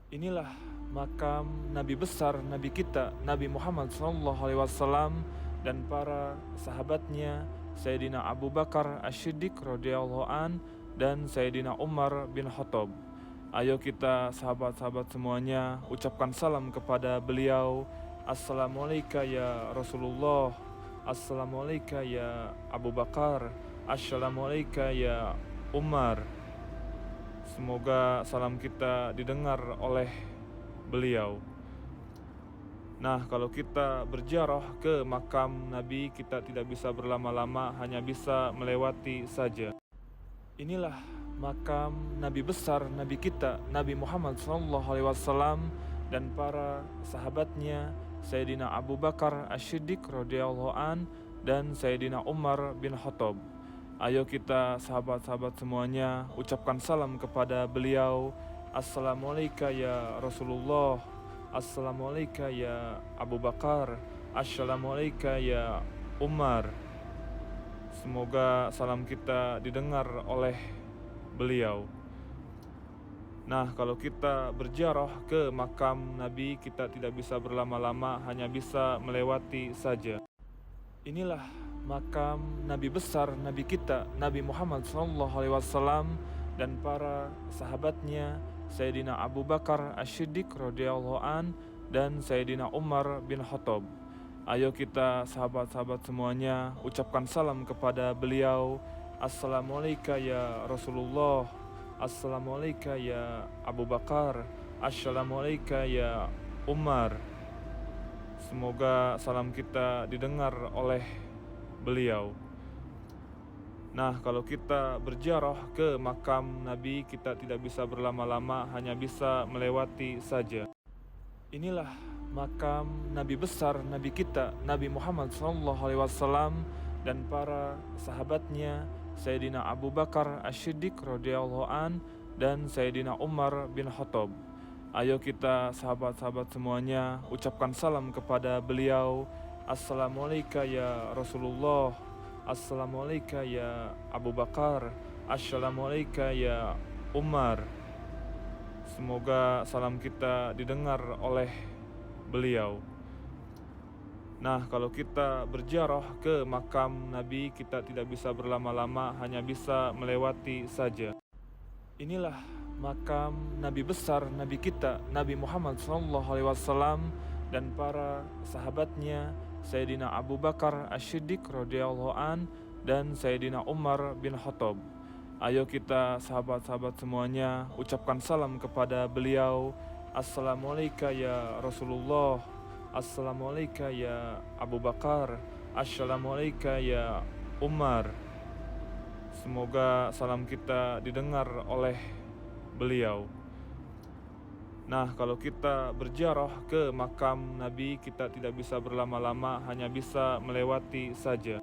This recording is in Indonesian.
Inilah makam Nabi besar Nabi kita Nabi Muhammad SAW dan para sahabatnya Sayyidina Abu Bakar Asy-Siddiq radhiyallahu an dan Sayyidina Umar bin Khattab. Ayo kita sahabat-sahabat semuanya ucapkan salam kepada beliau. Assalamualaikum ya Rasulullah, Assalamualaikum ya Abu Bakar, Assalamualaikum ya Umar. Semoga salam kita didengar oleh beliau. Nah, kalau kita berziarah ke makam Nabi, kita tidak bisa berlama-lama, hanya bisa melewati saja. Inilah makam Nabi besar Nabi kita Nabi Muhammad SAW dan para sahabatnya Sayyidina Abu Bakar Asy-Siddiq radhiyallahu an dan Sayyidina Umar bin Khattab. Ayo kita sahabat-sahabat semuanya ucapkan salam kepada beliau. Assalamualaikum ya Rasulullah, Assalamualaikum ya Abu Bakar, Assalamualaikum ya Umar. Semoga salam kita didengar oleh beliau. Nah, kalau kita berziarah ke makam Nabi, kita tidak bisa berlama-lama, hanya bisa melewati saja. Inilah makam Nabi besar Nabi kita Nabi Muhammad SAW dan para sahabatnya Sayyidina Abu Bakar Asy-Siddiq radhiyallahu an dan Sayyidina Umar bin Khattab. Ayo kita sahabat-sahabat semuanya ucapkan salam kepada beliau. Assalamualaikum ya Rasulullah, Assalamualaikum ya Abu Bakar, Assalamualaikum ya Umar. Semoga salam kita didengar oleh beliau. Nah, kalau kita berziarah ke makam Nabi, kita tidak bisa berlama-lama, hanya bisa melewati saja. Inilah makam Nabi besar Nabi kita Nabi Muhammad SAW dan para sahabatnya Sayyidina Abu Bakar Asy-Siddiq radhiyallahu an dan Sayyidina Umar bin Khattab. Ayo kita sahabat-sahabat semuanya ucapkan salam kepada beliau. Assalamualaikum ya Rasulullah, Assalamualaikum ya Abu Bakar, Assalamualaikum ya Umar. Semoga salam kita didengar oleh beliau. Nah, kalau kita berziarah ke makam Nabi, kita tidak bisa berlama-lama, hanya bisa melewati saja. Inilah makam Nabi besar Nabi kita Nabi Muhammad SAW dan para sahabatnya Sayyidina Abu Bakar Asy-Siddiq radhiyallahu an dan Sayyidina Umar bin Khattab. Ayo kita sahabat-sahabat semuanya ucapkan salam kepada beliau. Assalamualaikum ya Rasulullah, Assalamualaikum ya Abu Bakar, Assalamualaikum ya Umar. Semoga salam kita didengar oleh beliau. Nah, kalau kita berziarah ke makam Nabi, kita tidak bisa berlama-lama, hanya bisa melewati saja.